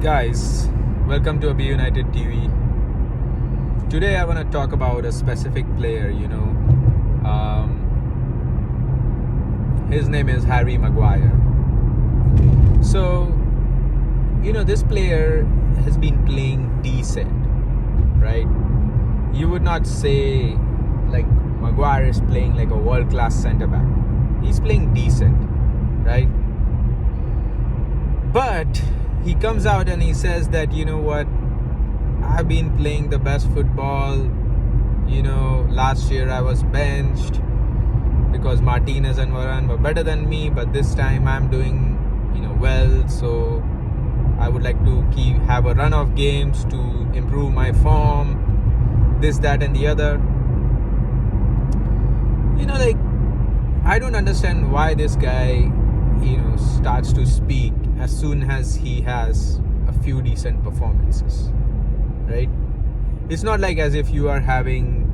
Guys, welcome to AB United TV. Today I want to talk about a specific player, his name is Harry Maguire. So, this player has been playing decent, right? You would not say like Maguire is playing like a world-class centre-back. He's playing decent, right? But he comes out and he says that, I've been playing the best football. Last year I was benched because Martinez and Varane were better than me, but this time I'm doing, well. So I would like to have a run of games to improve my form, this, that, and the other. I don't understand why this guy, starts to speak as soon as he has a few decent performances, right? It's not like as if you are having,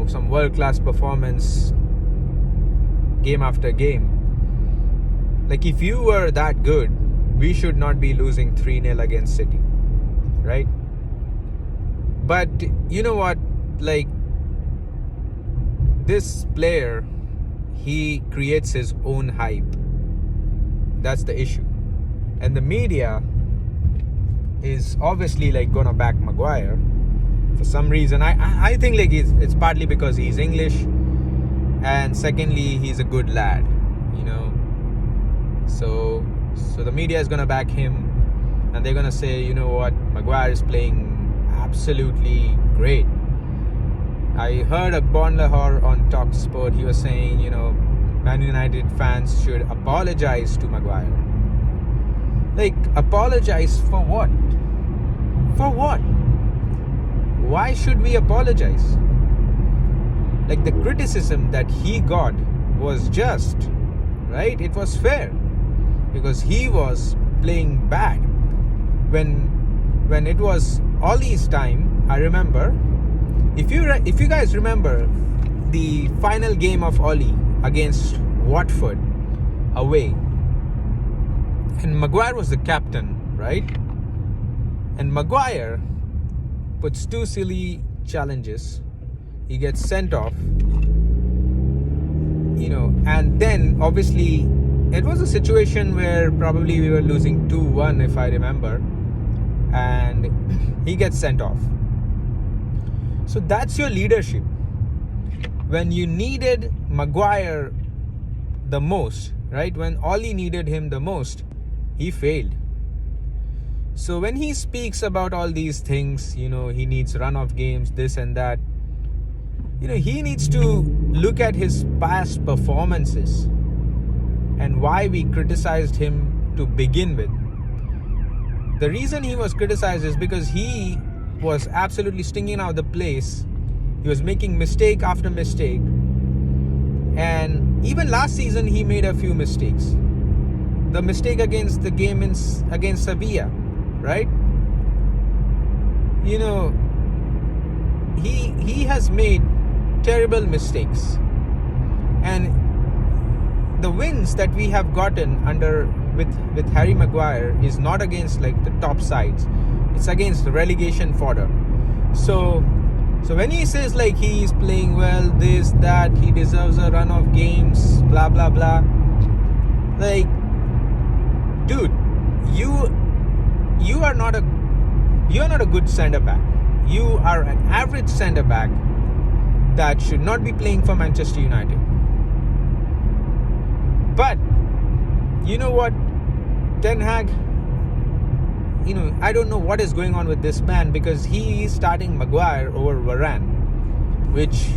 some world-class performance game after game. Like, if you were that good, we should not be losing 3-0 against City, right? But you know what? Like, this player, he creates his own hype. That's the issue. And the media is obviously gonna back Maguire for some reason. I think it's partly because he's English, and secondly he's a good lad, so the media is gonna back him, and they're gonna say, Maguire is playing absolutely great. I heard a Bon Lahore on Talk Sport. He was saying, Man United fans should apologize to Maguire. Like, apologize for what? For what? Why should we apologize? Like, the criticism that he got was just, right? It was fair because he was playing bad. When it was Ollie's time, I remember. If you guys remember the final game of Ollie against Watford away, and Maguire was the captain, right? And Maguire puts two silly challenges. He gets sent off, and then obviously it was a situation where probably we were losing 2-1 if I remember, and he gets sent off. So that's your leadership. When you needed Maguire the most, right? When Ollie needed him the most, he failed. So when he speaks about all these things, he needs run of games, this and that, he needs to look at his past performances and why we criticized him to begin with. The reason he was criticized is because he was absolutely stinking out the place. He was making mistake after mistake, and even last season he made a few mistakes. The mistake against Sevilla, right? He has made terrible mistakes, and the wins that we have gotten with Harry Maguire is not against the top sides. It's against relegation fodder. So when he says he's playing well, this, that, he deserves a run of games, blah, blah, blah. Dude, you're not a good centre-back. You are an average centre-back that should not be playing for Manchester United. But, you know what, Ten Hag, I don't know what is going on with this man, because he is starting Maguire over Varane, which,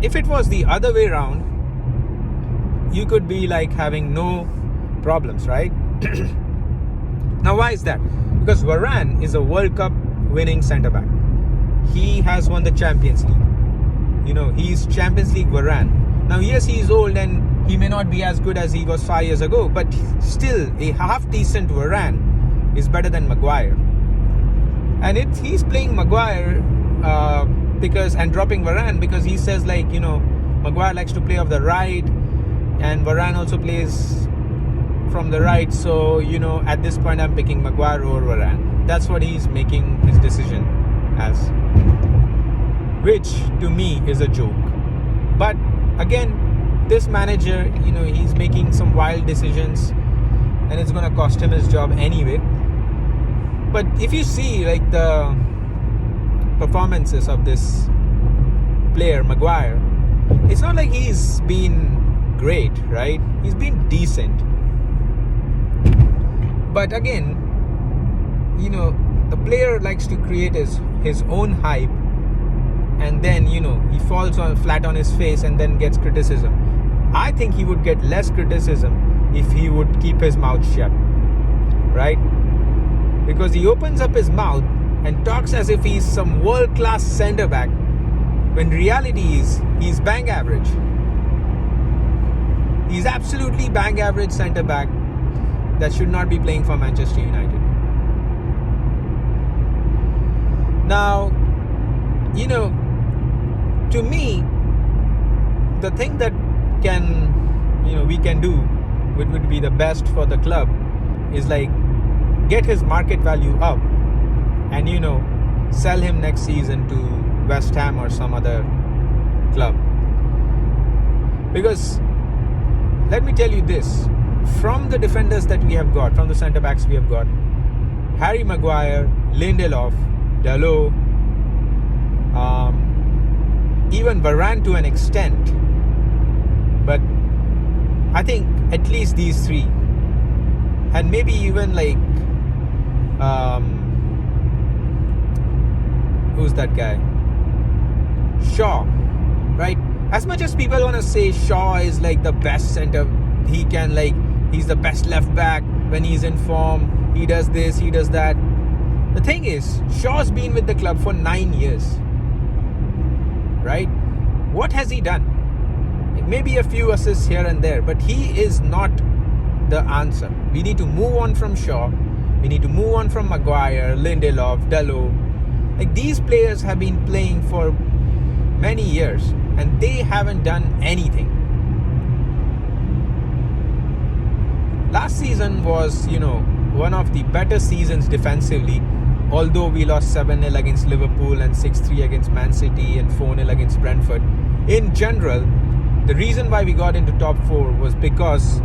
if it was the other way around, you could be having no problems, right? Now, why is that? Because Varane is a World Cup winning centre-back. He has won the Champions League. He's Champions League Varane. Now, yes, he's old and he may not be as good as he was 5 years ago, but still, a half-decent Varane is better than Maguire. And he's playing Maguire and dropping Varane because he says Maguire likes to play off the right, and Varane also plays from the right, so at this point I'm picking Maguire over Varane. That's what he's making his decision as, which to me is a joke. But again, this manager, he's making some wild decisions, and it's going to cost him his job anyway. But if you see like the performances of this player, Maguire, it's not like he's been great, right? He's been decent. But again, the player likes to create his own hype, and then he falls flat on his face and then gets criticism. I think he would get less criticism if he would keep his mouth shut, right? Because he opens up his mouth and talks as if he's some world-class centre-back, when reality is he's bang average. He's absolutely bang average centre-back that should not be playing for Manchester United. Now, to me, the thing that we can do, which would be the best for the club, is like get his market value up and sell him next season to West Ham or some other club. Because let me tell you this, from the defenders that we have got, from the centre backs we have got, Harry Maguire, Lindelof, Dalot, even Varane to an extent, but I think at least these three, and maybe even like who's that guy? Shaw, right? As much as people want to say Shaw is like the best centre, he's the best left back when he's in form, he does this, he does that. The thing is, Shaw's been with the club for 9 years, right? What has he done? Maybe a few assists here and there, but he is not the answer. We need to move on from Shaw. We need to move on from Maguire, Lindelof, Dalot. Like, these players have been playing for many years and they haven't done anything. Last season was, one of the better seasons defensively, although we lost 7-0 against Liverpool and 6-3 against Man City and 4-0 against Brentford. In general, the reason why we got into top 4 was because,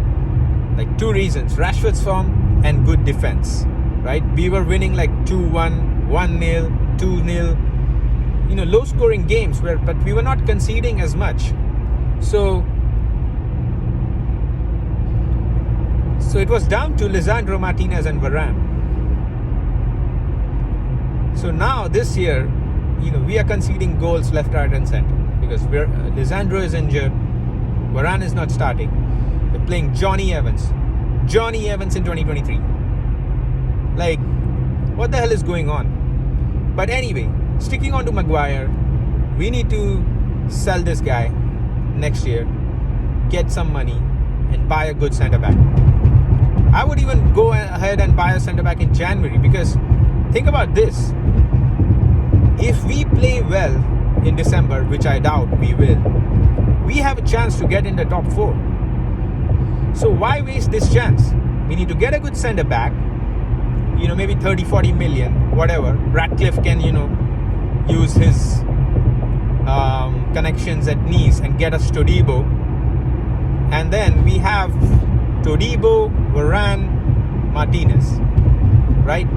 like, two reasons: Rashford's form and good defense, right? We were winning like 2-1, 1-0, 2-0, low scoring games, but we were not conceding as much. So it was down to Lisandro Martinez and Varane. So now this year, we are conceding goals left, right and centre because Lisandro is injured, Varane is not starting. We're playing Johnny Evans in 2023. Like, what the hell is going on? But anyway, sticking on to Maguire, we need to sell this guy next year, get some money and buy a good centre back. I would even go ahead and buy a centre back in January, because think about this: if we play well in December, which I doubt we will, we have a chance to get in the top 4. So why waste this chance? We need to get a good centre back, maybe 30-40 million, whatever. Ratcliffe can use his connections at Nice and get us Todibo, and then we have Todibo, Varane, Martinez, right?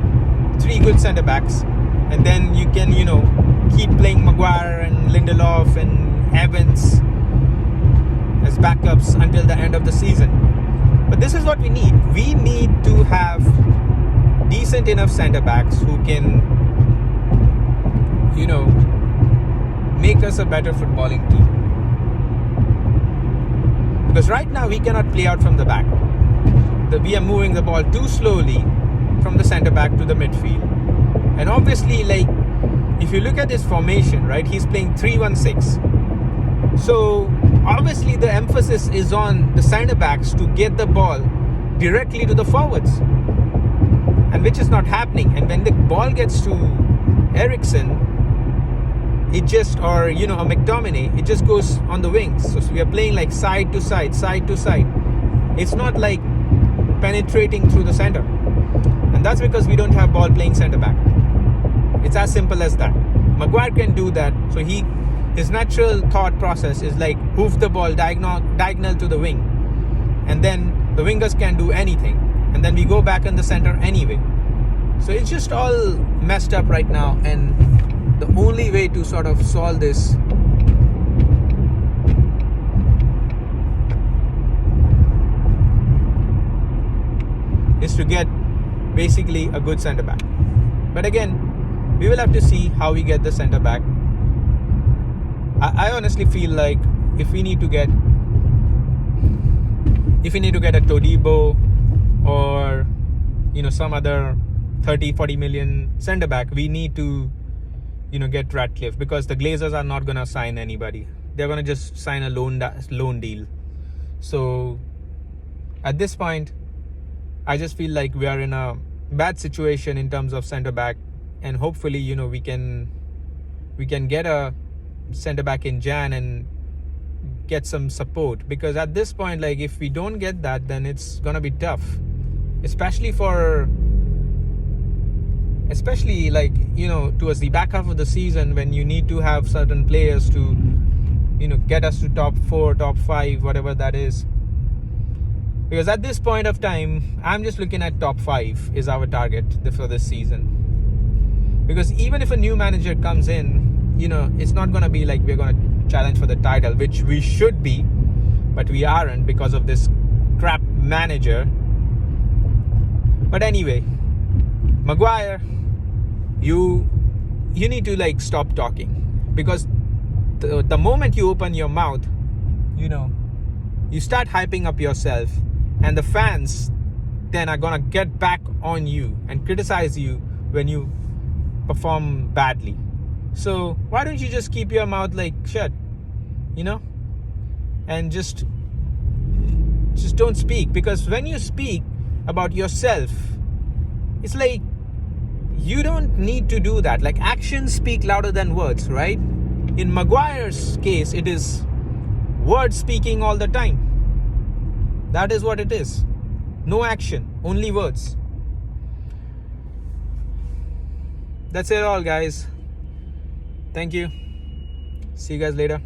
3 good centre backs, and then you can keep playing Maguire and Lindelof and Evans as backups until the end of the season. But this is what we need. We need to have decent enough centre backs who can make us a better footballing team. Because right now we cannot play out from the back. We are moving the ball too slowly from the centre back to the midfield. And obviously, like, if you look at this formation, right, he's playing 3-1-6. So obviously the emphasis is on the centre backs to get the ball directly to the forwards, and which is not happening. And when the ball gets to Eriksen, it just, or McTominay, it just goes on the wings. So we are playing like side to side. It's not like penetrating through the center. And that's because we don't have ball playing center back. It's as simple as that. Maguire can do that. So his natural thought process is like hoof the ball diagonal to the wing. And then the wingers can do anything. And then we go back in the center anyway. So it's just all messed up right now. And the only way to sort of solve this is to get basically a good centre back. But again, we will have to see how we get the centre back. I honestly feel like if we need to get a Todibo or some other 30-40 million centre back, we need to get Ratcliffe, because the Glazers are not going to sign anybody. They're going to just sign a loan deal. So at this point, I just feel like we are in a bad situation in terms of centre back, and hopefully we can get a centre back in Jan and get some support, because at this point, like, if we don't get that, then it's gonna be tough, especially towards the back half of the season, when you need to have certain players to get us to top 4, top 5, whatever that is. Because at this point of time, I'm just looking at top 5 is our target for this season. Because even if a new manager comes in, it's not going to be like we're going to challenge for the title, which we should be, but we aren't because of this crap manager. But anyway, Maguire, you need to stop talking, because the moment you open your mouth, you start hyping up yourself, and the fans then are gonna get back on you and criticize you when you perform badly. So why don't you just keep your mouth shut, and just don't speak? Because when you speak about yourself, it's like you don't need to do that. Like, actions speak louder than words, right? In Maguire's case, it is words speaking all the time. That is what it is. No action, only words. That's it all, guys. Thank you. See you guys later.